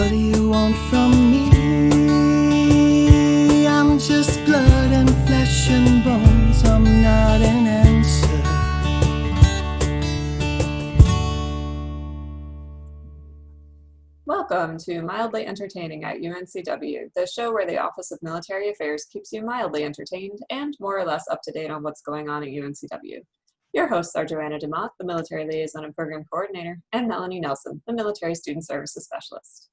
What do you want from me? I'm just blood and flesh and bones. I'm not an answer. Welcome to Mildly Entertaining at UNCW, the show where the Office of Military Affairs keeps you mildly entertained and more or less up to date on what's going on at UNCW. Your hosts are Joanna DeMott, the Military Liaison and Program Coordinator, and Melanie Nelson, the Military Student Services Specialist.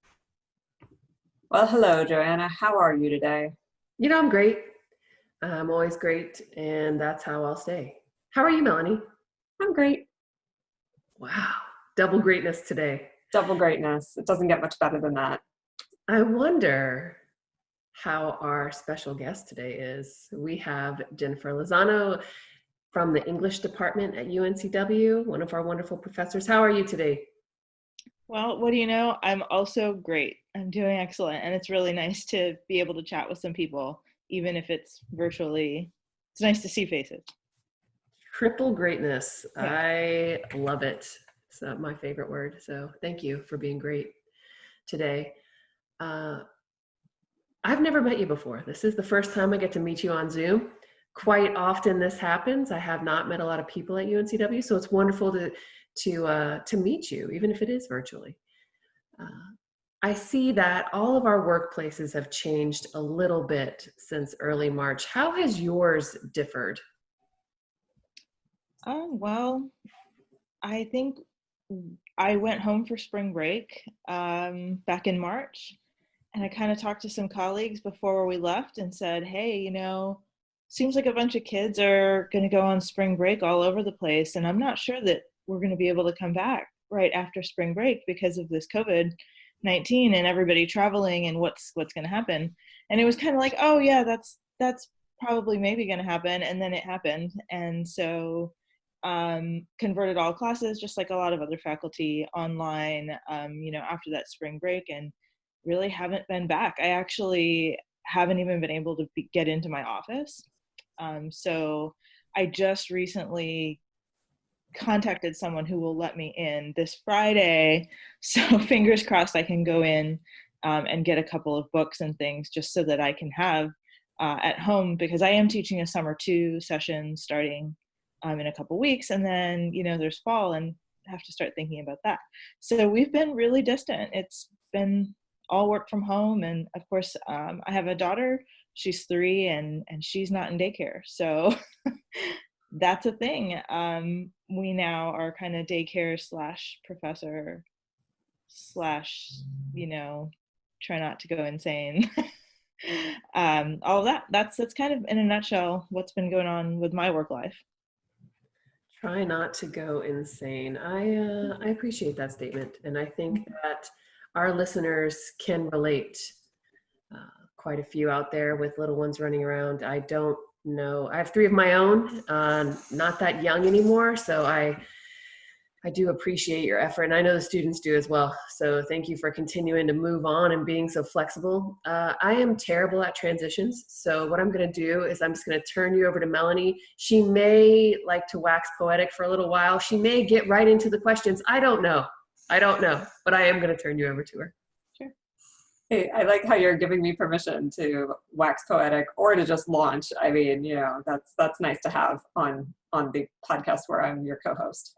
Well, hello, Joanna. How are you today? You know, I'm great. I'm always great, and that's how I'll stay. How are you, Melanie? I'm great. Wow, double greatness today. Double greatness. It doesn't get much better than that. I wonder how our special guest today is. We have Jennifer Lozano from the English department at UNCW, one of our wonderful professors. How are you today? Well, what do you know? I'm also great. I'm doing excellent. And it's really nice to be able to chat with some people, even if it's virtually. It's nice to see faces. Triple greatness. Yeah. I love it. It's my favorite word. So thank you for being great today. I've never met you before. This is the first time I get to meet you on Zoom. Quite often this happens. I have not met a lot of people at UNCW, so it's wonderful to meet you, even if it is virtually. I see that all of our workplaces have changed a little bit since early March. How has yours differed? Well, I think I went home for spring break back in March, and I kind of talked to some colleagues before we left and said, hey, you know, seems like a bunch of kids are going to go on spring break all over the place, and I'm not sure that we're going to be able to come back right after spring break because of this COVID-19 and everybody traveling and what's going to happen. And it was kind of like, oh yeah, that's probably maybe going to happen. And then it happened. And so converted all classes, just like a lot of other faculty, online, after that spring break, and really haven't been back. I actually haven't even been able to get into my office. So I just recently contacted someone who will let me in this Friday. So fingers crossed I can go in and get a couple of books and things just so that I can have at home, because I am teaching a summer 2 session starting in a couple weeks. And then, there's fall and have to start thinking about that. So we've been really distant. It's been all work from home. And of course, I have a daughter, she's 3 and she's not in daycare. So that's a thing. We now are kind of daycare / professor / try not to go insane. All of that. That's kind of in a nutshell what's been going on with my work life. Try not to go insane. I appreciate that statement, and I think that our listeners can relate. Quite a few out there with little ones running around. I don't know. I have 3 of my own, not that young anymore. So I do appreciate your effort, and I know the students do as well. So thank you for continuing to move on and being so flexible. I am terrible at transitions. So what I'm going to do is I'm just going to turn you over to Melanie. She may like to wax poetic for a little while. She may get right into the questions. I don't know, but I am going to turn you over to her. Hey, I like how you're giving me permission to wax poetic or to just launch. I mean, that's nice to have on the podcast where I'm your co-host.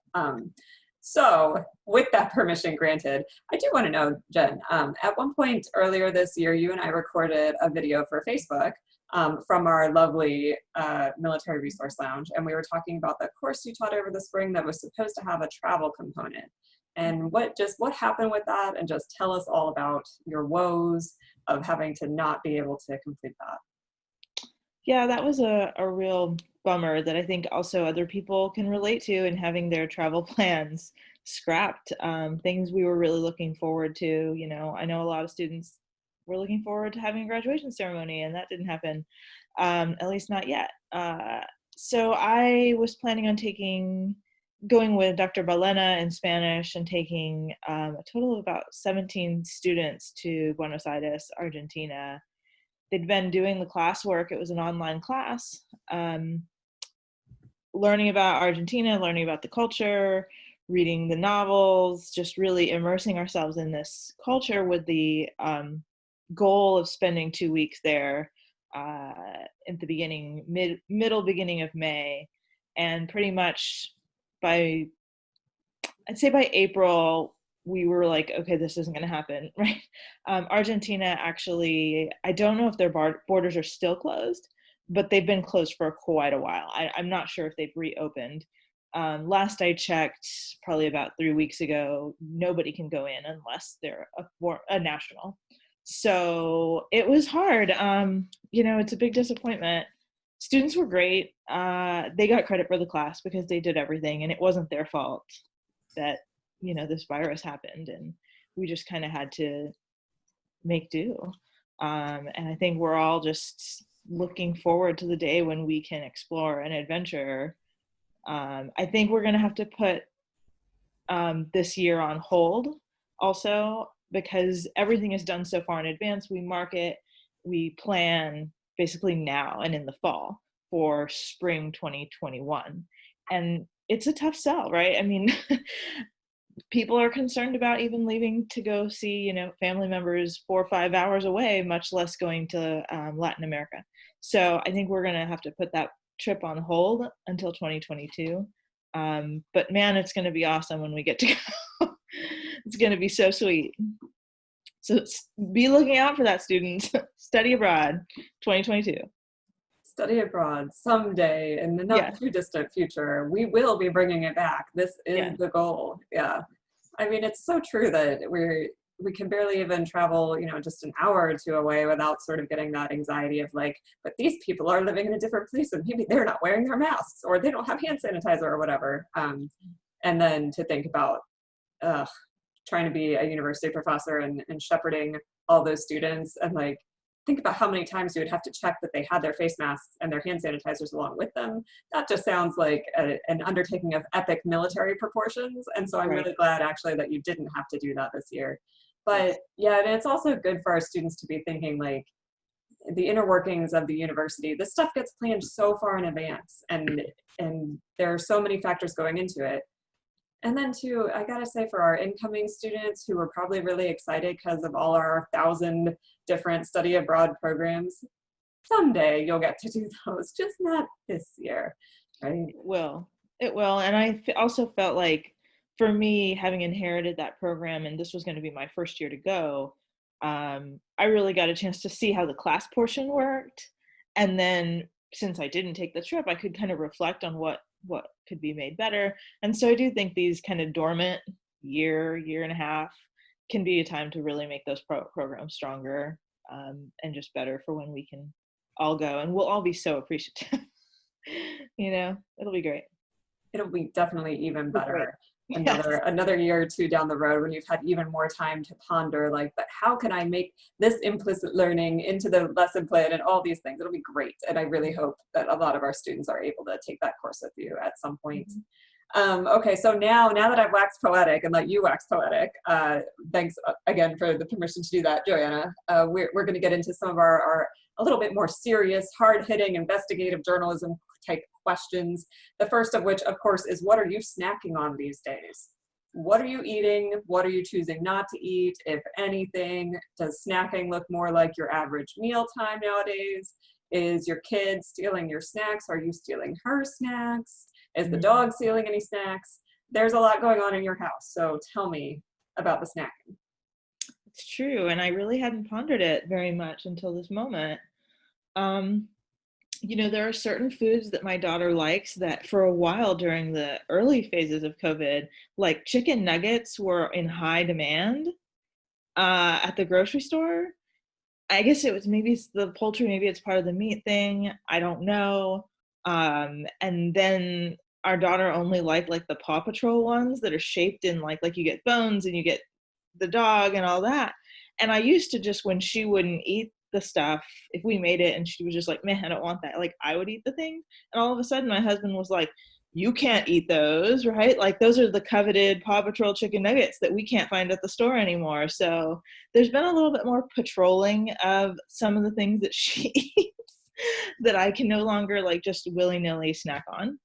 So with that permission granted, I do want to know, Jen, at one point earlier this year, you and I recorded a video for Facebook from our lovely Military Resource Lounge. And we were talking about the course you taught over the spring that was supposed to have a travel component. And what happened with that, and just tell us all about your woes of having to not be able to complete that. Yeah, that was a real bummer that I think also other people can relate to, and having their travel plans scrapped. Things we were really looking forward to. I know a lot of students were looking forward to having a graduation ceremony, and that didn't happen, at least not yet. So I was planning on going with Dr. Balena in Spanish and taking a total of about 17 students to Buenos Aires, Argentina. They'd been doing the classwork. It was an online class, learning about Argentina, learning about the culture, reading the novels, just really immersing ourselves in this culture with the goal of spending 2 weeks there at the middle beginning of May. And pretty much I'd say by April, we were like, okay, this isn't going to happen, right? Argentina actually, I don't know if their borders are still closed, but they've been closed for quite a while. I'm not sure if they've reopened. Last I checked, probably about 3 weeks ago, nobody can go in unless they're a national. So it was hard. It's a big disappointment. Students were great. They got credit for the class because they did everything, and it wasn't their fault that, this virus happened, and we just kind of had to make do. And I think we're all just looking forward to the day when we can explore and adventure. I think we're going to have to put this year on hold also, because everything is done so far in advance. We market, we plan basically now and in the fall for spring 2021. And it's a tough sell, right? I mean, people are concerned about even leaving to go see, family members 4 or 5 hours away, much less going to Latin America. So I think we're going to have to put that trip on hold until 2022. But man, it's going to be awesome when we get to go. It's going to be so sweet. So be looking out for that, students. Study abroad 2022. Study abroad someday in the not too distant future. We will be bringing it back. This is the goal. Yeah. I mean, it's so true that we can barely even travel, just an hour or two away without sort of getting that anxiety of like, but these people are living in a different place and maybe they're not wearing their masks or they don't have hand sanitizer or whatever. And then to think about trying to be a university professor and shepherding all those students, and like, think about how many times you would have to check that they had their face masks and their hand sanitizers along with them. That just sounds like an undertaking of epic military proportions. And so I'm really glad actually that you didn't have to do that this year. But yeah, and it's also good for our students to be thinking like the inner workings of the university. This stuff gets planned so far in advance, and there are so many factors going into it. And then too, I gotta say, for our incoming students who are probably really excited because of all our 1,000 different study abroad programs, someday you'll get to do those, just not this year, right? It will. And I also felt like, for me, having inherited that program, and this was going to be my first year to go, I really got a chance to see how the class portion worked. And then since I didn't take the trip, I could kind of reflect on what could be made better. And so I do think these kind of dormant year and a half can be a time to really make those programs stronger, and just better for when we can all go. And we'll all be so appreciative. It'll be great. It'll be definitely even better another year or two down the road when you've had even more time to ponder, like, but how can I make this implicit learning into the lesson plan and all these things? It'll be great. And I really hope that a lot of our students are able to take that course with you at some point. Okay, so now that I've waxed poetic and let you wax poetic, thanks again for the permission to do that, Joanna. We're going to get into some of our a little bit more serious, hard-hitting investigative journalism type questions. The first of which, of course, is what are you snacking on these days? What are you eating? What are you choosing not to eat, if anything? Does snacking look more like your average mealtime nowadays? Is your kid stealing your snacks? Are you stealing her snacks? Is the dog stealing any snacks? There's a lot going on in your house, so tell me about the snacking. It's true, and I really hadn't pondered it very much until this moment. There are certain foods that my daughter likes that for a while during the early phases of COVID, like chicken nuggets were in high demand at the grocery store. I guess it was maybe the poultry, maybe it's part of the meat thing. I don't know. And then our daughter only liked like the Paw Patrol ones that are shaped in like you get bones and you get the dog and all that. And I used to just, when she wouldn't eat the stuff, if we made it and she was just like, man, I don't want that, like I would eat the thing. And all of a sudden my husband was like, you can't eat those, right? Like those are the coveted Paw Patrol chicken nuggets that we can't find at the store anymore. So there's been a little bit more patrolling of some of the things that she eats that I can no longer like just willy-nilly snack on.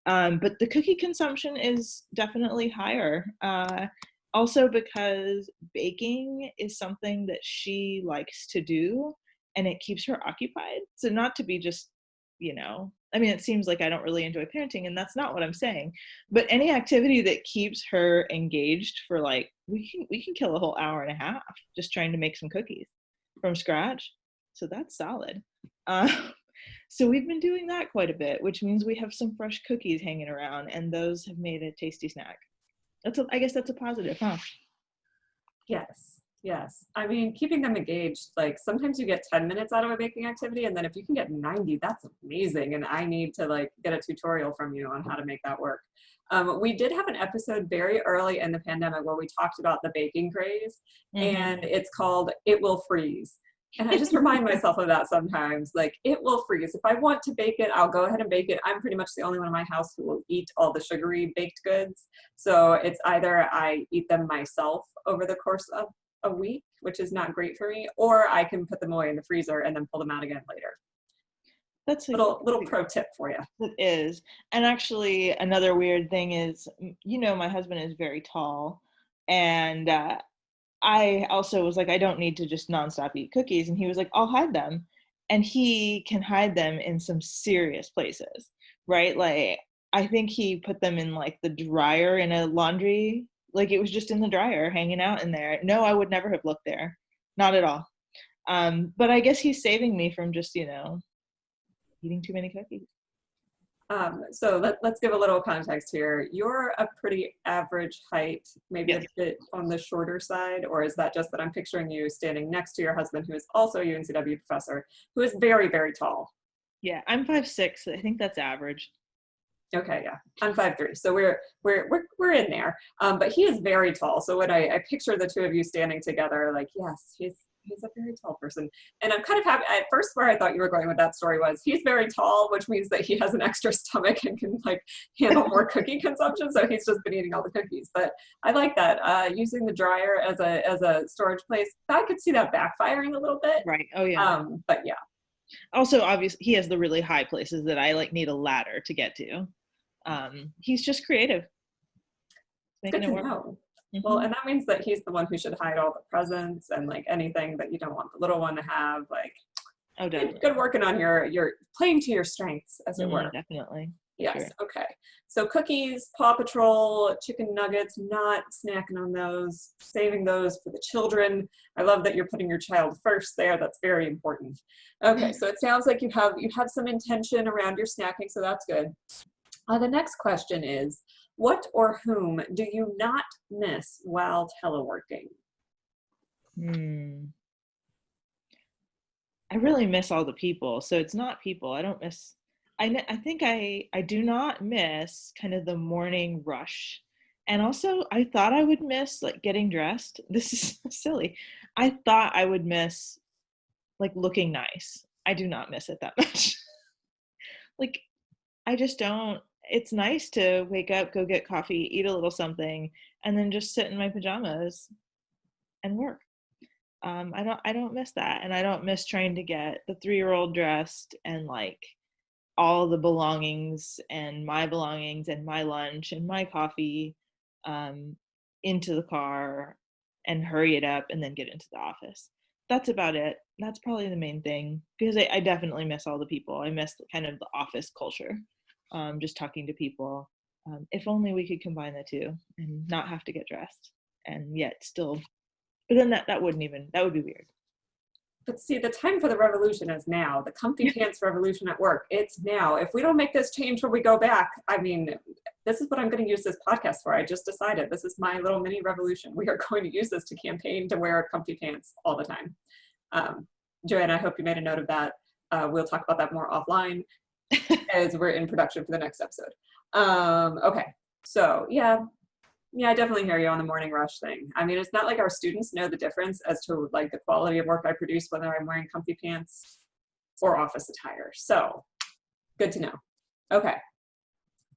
But the cookie consumption is definitely higher. Also because baking is something that she likes to do and it keeps her occupied. So not to be just, I mean, it seems like I don't really enjoy parenting, and that's not what I'm saying. But any activity that keeps her engaged for like, we can kill a whole hour and a half just trying to make some cookies from scratch. So that's solid. So we've been doing that quite a bit, which means we have some fresh cookies hanging around, and those have made a tasty snack. I guess that's a positive, huh? Yes, yes. I mean, keeping them engaged, like sometimes you get 10 minutes out of a baking activity, and then if you can get 90, that's amazing. And I need to like get a tutorial from you on how to make that work. We did have an episode very early in the pandemic where we talked about the baking craze, and it's called It Will Freeze. And I just remind myself of that sometimes, like it will freeze. If I want to bake it, I'll go ahead and bake it. I'm pretty much the only one in my house who will eat all the sugary baked goods. So it's either I eat them myself over the course of a week, which is not great for me, or I can put them away in the freezer and then pull them out again later. That's a little pro tip for you. It is. And actually another weird thing is, my husband is very tall, and I also was like, I don't need to just nonstop eat cookies. And he was like, I'll hide them. And he can hide them in some serious places, right? Like, I think he put them in like the dryer in a laundry, like it was just in the dryer hanging out in there. No, I would never have looked there. Not at all. But I guess he's saving me from just, eating too many cookies. So let's give a little context here. You're a pretty average height, maybe a bit on the shorter side, or is that just that I'm picturing you standing next to your husband, who is also a UNCW professor, who is very, very tall? Yeah, I'm 5'6". I think that's average. Okay, yeah, I'm 5'3", so we're in there. But he is very tall. So when I picture the two of you standing together, like, yes, he's a very tall person. And I'm kind of happy. At first, where I thought you were going with that story was he's very tall, which means that he has an extra stomach and can like handle more cookie consumption. So he's just been eating all the cookies. But I like that, using the dryer as a storage place. I could see that backfiring a little bit. Right. Oh yeah. But yeah. Also, obviously, he has the really high places that I like need a ladder to get to. He's just creative. Good to know. Well, and that means that he's the one who should hide all the presents and like anything that you don't want the little one to have. Like, oh, definitely. Good working on your playing to your strengths, as it were. Definitely. Yes. Sure. Okay. So cookies, Paw Patrol, chicken nuggets, not snacking on those, saving those for the children. I love that you're putting your child first there. That's very important. Okay. So it sounds like you have some intention around your snacking, so that's good. The next question is, what or whom do you not miss while teleworking? I really miss all the people. So it's not people. I don't miss. I think I do not miss kind of the morning rush. And also I thought I would miss like getting dressed. This is silly. I thought I would miss like looking nice. I do not miss it that much. Like, I just don't. It's nice to wake up, go get coffee, eat a little something, and then just sit in my pajamas and work. I don't miss that. And I don't miss trying to get the 3-year-old dressed and like all the belongings and my lunch and my coffee into the car and hurry it up and then get into the office. That's about it. That's probably the main thing, because I definitely miss all the people. I miss kind of the office culture, just talking to people. If only we could combine the two and not have to get dressed and yet still, but then that would be weird. But see, the time for the revolution is now. The comfy pants revolution at work, it's now. If we don't make this change when we go back, I mean, this is what I'm going to use this podcast for. I just decided this is my little mini revolution. We are going to use this to campaign to wear comfy pants all the time. Joanne, I hope you made a note of that. We'll talk about that more offline as we're in production for the next episode. Okay, so yeah, I definitely hear you on the morning rush thing. I mean, it's not like our students know the difference as to like the quality of work I produce, whether I'm wearing comfy pants or office attire. So good to know. Okay.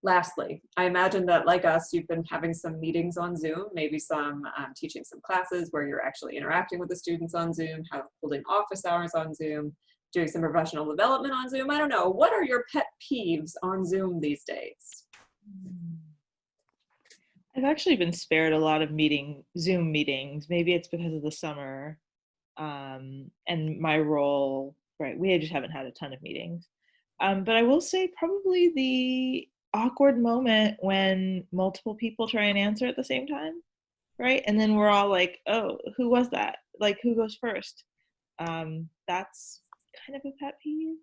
Lastly, I imagine that like us, you've been having some meetings on Zoom, maybe some teaching some classes where you're actually interacting with the students on Zoom, holding office hours on Zoom, doing some professional development on Zoom. I don't know. What are your pet peeves on Zoom these days? I've actually been spared a lot of Zoom meetings. Maybe it's because of the summer, and my role, right? We just haven't had a ton of meetings. But I will say probably the awkward moment when multiple people try and answer at the same time, right? And then we're all like, oh, who was that? Like, who goes first? That's kind of a pet peeve.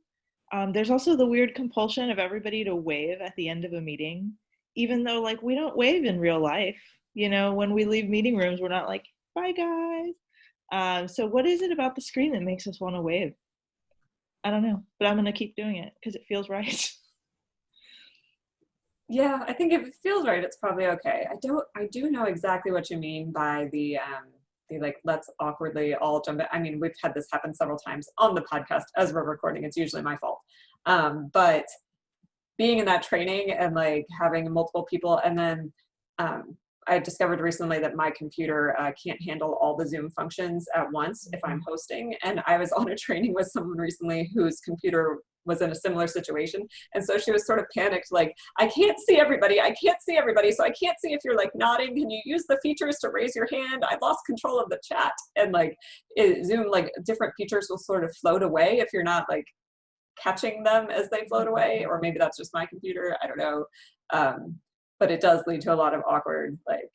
There's also the weird compulsion of everybody to wave at the end of a meeting, even though like we don't wave in real life. You know, when we leave meeting rooms, we're not like, bye guys. So what is it about the screen that makes us want to wave? I don't know, but I'm going to keep doing it because it feels right. Yeah, I think if it feels right, it's probably okay. I do know exactly what you mean by the like, let's awkwardly all jump in. I mean, we've had this happen several times on the podcast as we're recording. It's usually my fault. But being in that training and like having multiple people, and then I discovered recently that my computer can't handle all the Zoom functions at once if I'm hosting. And I was on a training with someone recently whose computer was in a similar situation. And so she was sort of panicked, like, I can't see everybody. I can't see everybody. So I can't see if you're like nodding. Can you use the features to raise your hand? I lost control of the chat. And like Zoom, like different features will sort of float away if you're not like catching them as they float away, or maybe that's just my computer. I don't know. But it does lead to a lot of awkward, like,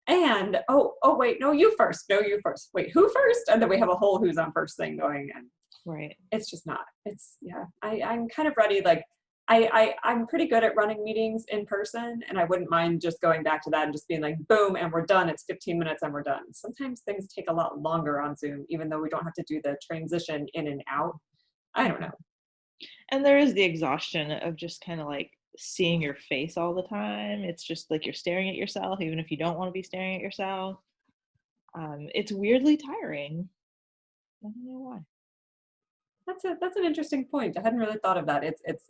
and oh wait, no, you first. No, you first. Wait, who first? And then we have a whole who's on first thing going, and Right. it's just not. It's yeah. I'm kind of ready. Like I'm pretty good at running meetings in person, and I wouldn't mind just going back to that and just being like, boom, and we're done. It's 15 minutes and we're done. Sometimes things take a lot longer on Zoom, even though we don't have to do the transition in and out. I don't know. And there is the exhaustion of just kind of like seeing your face all the time. It's just like you're staring at yourself, even if you don't want to be staring at yourself. It's weirdly tiring. I don't know why. That's an interesting point. I hadn't really thought of that. It's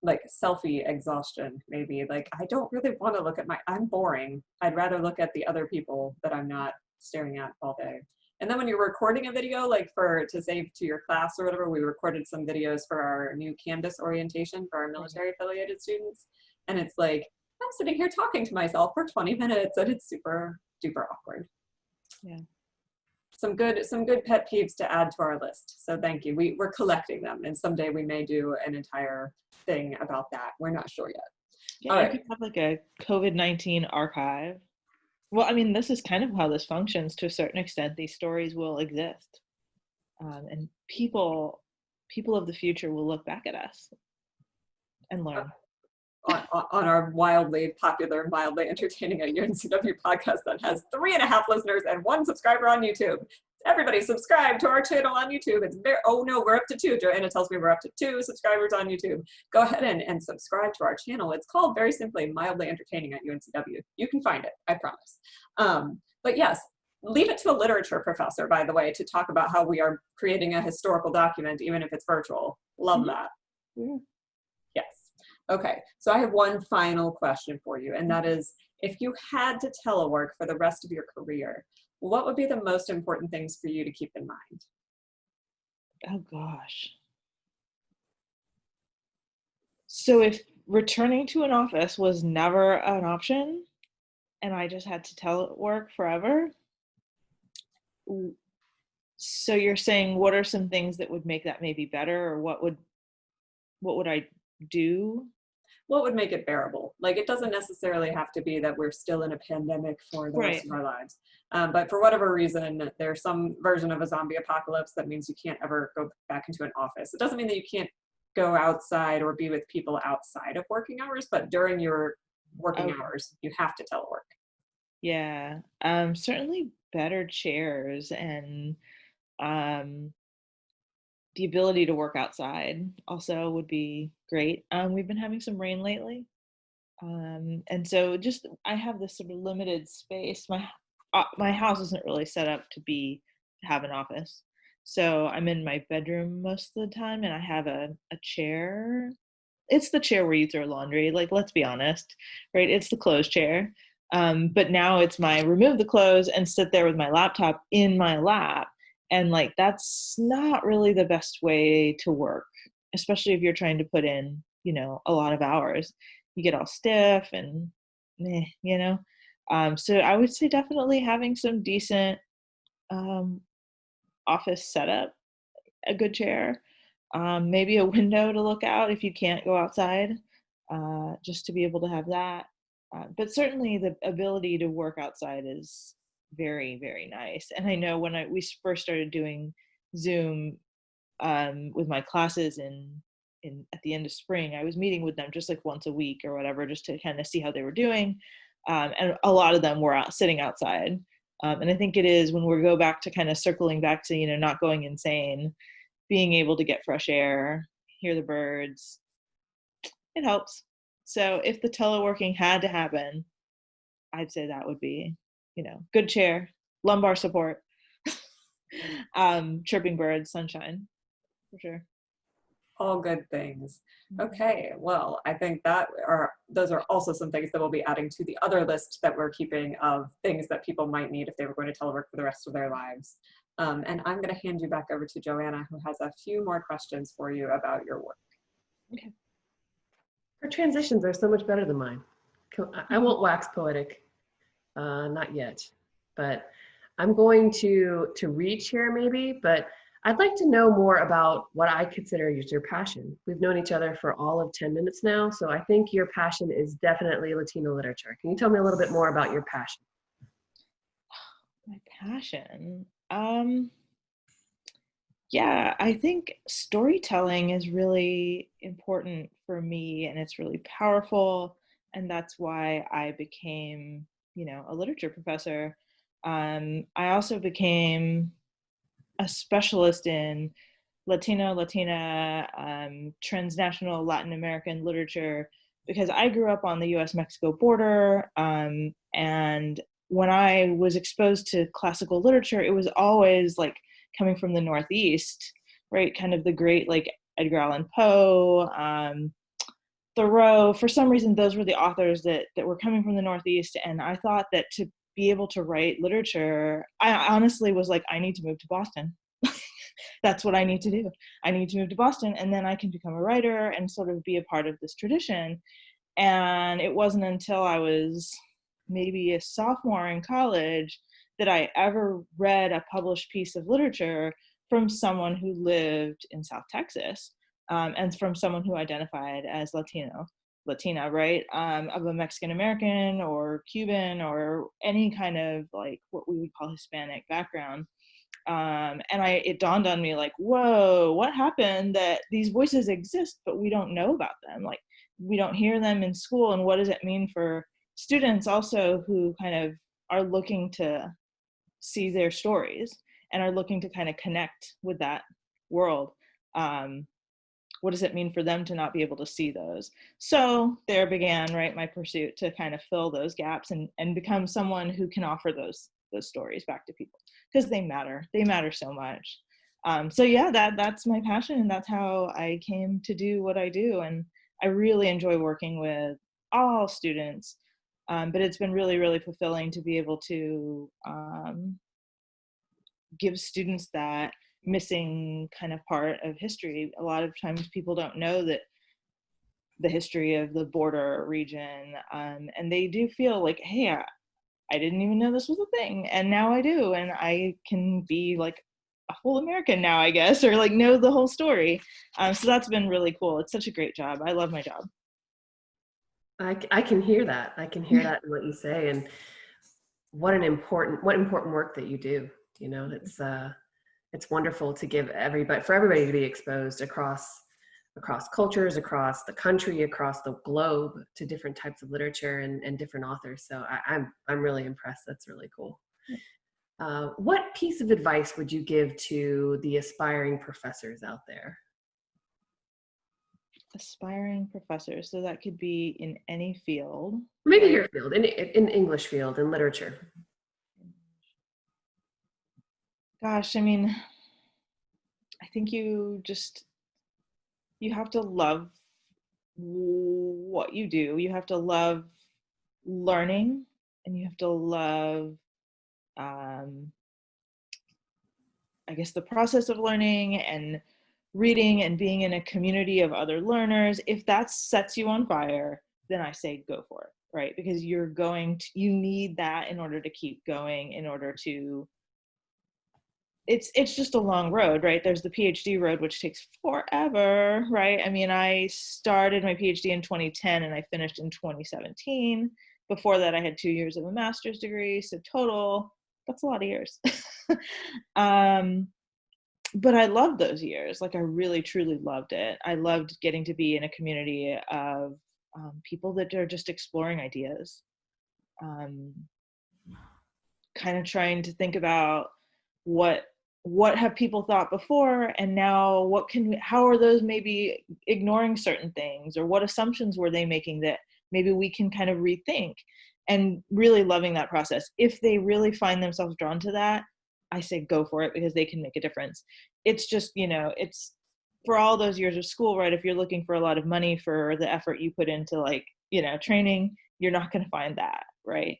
like selfie exhaustion, maybe. Like I don't really want to look at I'm boring. I'd rather look at the other people that I'm not staring at all day. And then when you're recording a video, like to save to your class or whatever, we recorded some videos for our new Canvas orientation for our military affiliated students. And it's like, I'm sitting here talking to myself for 20 minutes and it's super duper awkward. Yeah. Some good pet peeves to add to our list. So thank you. We're collecting them, and someday we may do an entire thing about that. We're not sure yet. Yeah, all right. You could have like a COVID-19 archive. Well, I mean, this is kind of how this functions to a certain extent. These stories will exist, and people of the future will look back at us and learn. On our wildly popular, mildly entertaining at UNCW podcast that has 3.5 listeners and 1 subscriber on YouTube. Everybody subscribe to our channel on YouTube. It's oh no, we're up to 2. Joanna tells me we're up to 2 subscribers on YouTube. Go ahead and subscribe to our channel. It's called very simply Mildly Entertaining at UNCW. You can find it, I promise. But yes, leave it to a literature professor, by the way, to talk about how we are creating a historical document, even if it's virtual. Love that. Yeah. Yes. Okay, so I have one final question for you, and that is, if you had to telework for the rest of your career, what would be the most important things for you to keep in mind? Oh gosh. So if returning to an office was never an option and I just had to telework forever, so you're saying what are some things that would make that maybe better, or what would I do? What would make it bearable? Like, it doesn't necessarily have to be that we're still in a pandemic for the rest of our lives. But for whatever reason, there's some version of a zombie apocalypse that means you can't ever go back into an office. It doesn't mean that you can't go outside or be with people outside of working hours, but during your working hours, you have to telework. Yeah, certainly better chairs and the ability to work outside also would be great. We've been having some rain lately. And so just, I have this sort of limited space. My house isn't really set up to have an office. So I'm in my bedroom most of the time, and I have a chair. It's the chair where you throw laundry, like, let's be honest, right? It's the clothes chair. But now it's remove the clothes and sit there with my laptop in my lap. And like, that's not really the best way to work, especially if you're trying to put in, a lot of hours. you get all stiff and you know. So I would say definitely having some decent office setup, a good chair, maybe a window to look out if you can't go outside, just to be able to have that. But certainly the ability to work outside is very, very nice. And I know when we first started doing Zoom with my classes in at the end of spring, I was meeting with them just like once a week or whatever, just to kind of see how they were doing. And a lot of them were sitting outside. And I think it is when we go back to kind of circling back to, you know, not going insane, being able to get fresh air, hear the birds, it helps. So if the teleworking had to happen, I'd say that would be, you know, good chair, lumbar support, chirping birds, sunshine, for sure. All good things. Okay, well, I think those are also some things that we'll be adding to the other list that we're keeping of things that people might need if they were going to telework for the rest of their lives. And I'm going to hand you back over to Joanna, who has a few more questions for you about your work. Okay. Her transitions are so much better than mine. I won't wax poetic, not yet, but I'm going to reach here maybe, but I'd like to know more about what I consider is your passion. We've known each other for all of 10 minutes now, so I think your passion is definitely Latino literature. Can you tell me a little bit more about your passion? My passion? Yeah, I think storytelling is really important for me, and it's really powerful, and that's why I became, you know, a literature professor. I also became a specialist in Latina, transnational Latin American literature because I grew up on the US-Mexico border, and when I was exposed to classical literature, it was always like coming from the Northeast, right? Kind of the great like Edgar Allan Poe, Thoreau. For some reason, those were the authors that were coming from the Northeast, and I thought that to be able to write literature, I honestly was like, I need to move to Boston. That's what I need to do. I need to move to Boston, and then I can become a writer and sort of be a part of this tradition. And it wasn't until I was maybe a sophomore in college that I ever read a published piece of literature from someone who lived in South Texas, and from someone who identified as Latina, right? Of a Mexican American or Cuban or any kind of like what we would call Hispanic background. And it dawned on me like, whoa, what happened that these voices exist, but we don't know about them? Like, we don't hear them in school. And what does it mean for students also who kind of are looking to see their stories and are looking to kind of connect with that world? What does it mean for them to not be able to see those? So there began, right, my pursuit to kind of fill those gaps and become someone who can offer those stories back to people, because they matter so much. So yeah, that's my passion, and that's how I came to do what I do. And I really enjoy working with all students, but it's been really, really fulfilling to be able to give students that missing kind of part of history. A lot of times people don't know that the history of the border region, and they do feel like, hey, I didn't even know this was a thing, and now I do, and I can be like a full American now, I guess, or like know the whole story. So that's been really cool. It's such a great job. I love my job. I can hear that. I can hear that in what you say, and what important work that you do. You know, it's wonderful to give for everybody to be exposed across cultures, across the country, across the globe, to different types of literature and different authors. So I'm really impressed. That's really cool. What piece of advice would you give to the aspiring professors out there? Aspiring professors, so that could be in any field. Maybe your field, in English field, in literature. Gosh, I mean, I think you have to love what you do. You have to love learning, and you have to love, I guess, the process of learning and reading and being in a community of other learners. If that sets you on fire, then I say go for it, right? Because you need that in order to keep going, in order to, it's just a long road, right? There's the PhD road, which takes forever, right? I mean, I started my PhD in 2010 and I finished in 2017. Before that, I had 2 years of a master's degree. So total, that's a lot of years. But I loved those years. Like, I really, truly loved it. I loved getting to be in a community of people that are just exploring ideas, kind of trying to think about what have people thought before, and now how are those maybe ignoring certain things, or what assumptions were they making that maybe we can kind of rethink, and really loving that process. If they really find themselves drawn to that, I say go for it, because they can make a difference. It's just, it's for all those years of school, right? If you're looking for a lot of money for the effort you put into, like, training, you're not going to find that, right?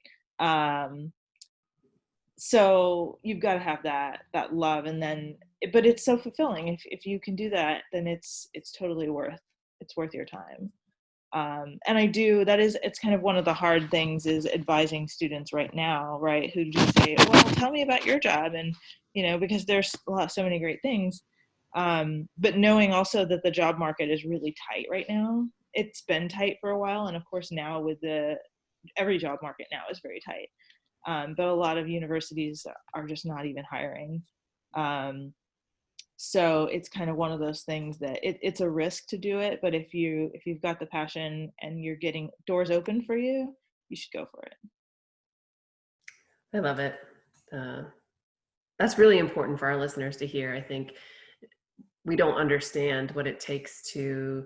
So you've got to have that love, and then, but it's so fulfilling. If you can do that, then it's totally worth your time. And it's kind of one of the hard things is advising students right now, right? Who just say, well, tell me about your job. And, because there's so many great things. But knowing also that the job market is really tight right now. It's been tight for a while. And of course now every job market now is very tight. But a lot of universities are just not even hiring. So it's kind of one of those things that it's a risk to do it, but if you've got the passion and you're getting doors open for you, you should go for it. I love it. That's really important for our listeners to hear. I think we don't understand what it takes to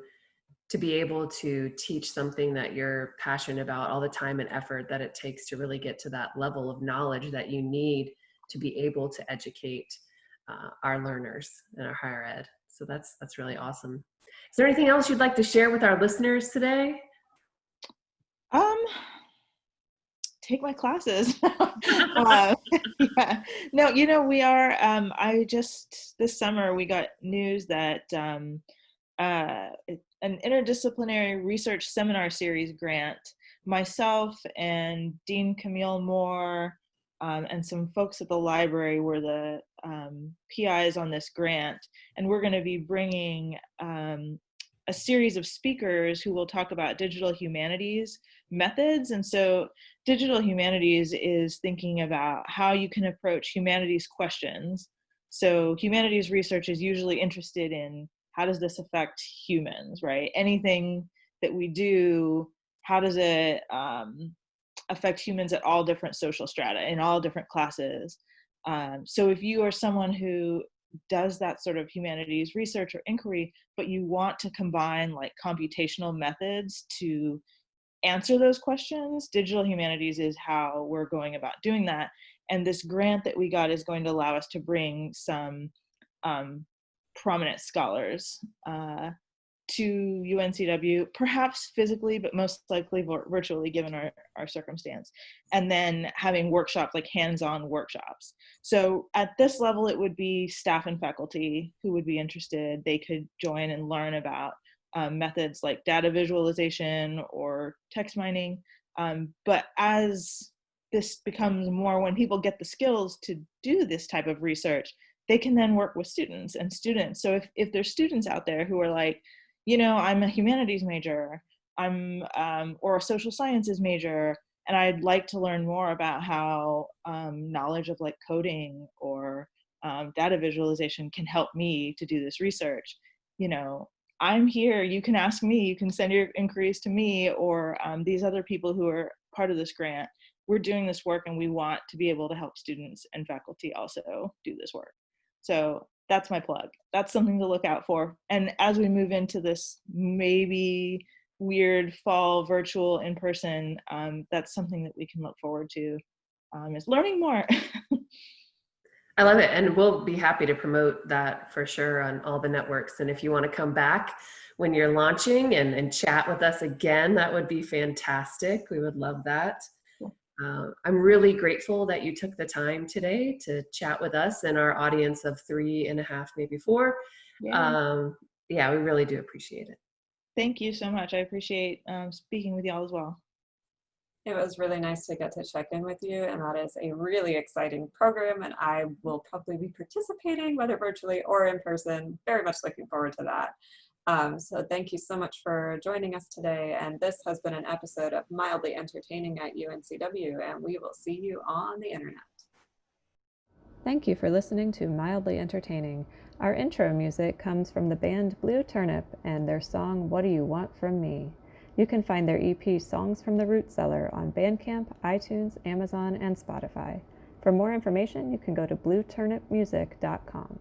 be able to teach something that you're passionate about, all the time and effort that it takes to really get to that level of knowledge that you need to be able to educate our learners in our higher ed. So that's really awesome. Is there anything else you'd like to share with our listeners today? Take my classes. Yeah. No, we are, this summer we got news that an interdisciplinary research seminar series grant, myself and Dean Camille Moore and some folks at the library were the PIs on this grant, and we're going to be bringing a series of speakers who will talk about digital humanities methods. And so digital humanities is thinking about how you can approach humanities questions. So humanities research is usually interested in how does this affect humans, right? Anything that we do, how does it affect humans at all different social strata, in all different classes? So if you are someone who does that sort of humanities research or inquiry, but you want to combine like computational methods to answer those questions, digital humanities is how we're going about doing that. And this grant that we got is going to allow us to bring some prominent scholars to UNCW, perhaps physically, but most likely virtually given our circumstance, and then having workshops, like hands-on workshops. So at this level, it would be staff and faculty who would be interested. They could join and learn about methods like data visualization or text mining. But as this becomes more, when people get the skills to do this type of research, they can then work with students. So if there's students out there who are like, I'm a humanities major, or a social sciences major, and I'd like to learn more about how knowledge of like coding or data visualization can help me to do this research, I'm here. You can ask me, you can send your inquiries to me, or these other people who are part of this grant. We're doing this work and we want to be able to help students and faculty also do this work. So that's my plug. That's something to look out for. And as we move into this maybe weird fall virtual in person, that's something that we can look forward to, is learning more. I love it. And we'll be happy to promote that for sure on all the networks. And if you want to come back when you're launching and chat with us again, that would be fantastic. We would love that. I'm really grateful that you took the time today to chat with us and our audience of 3.5, maybe 4. Yeah, we really do appreciate it. Thank you so much. I appreciate speaking with y'all as well. It was really nice to get to check in with you, and that is a really exciting program, and I will probably be participating, whether virtually or in person. Very much looking forward to that. So thank you so much for joining us today, and this has been an episode of Mildly Entertaining at UNCW, and we will see you on the internet. Thank you for listening to Mildly Entertaining. Our intro music comes from the band Blue Turnip and their song What Do You Want From Me? You can find their EP Songs from the Root Cellar on Bandcamp, iTunes, Amazon, and Spotify. For more information, you can go to blueturnipmusic.com.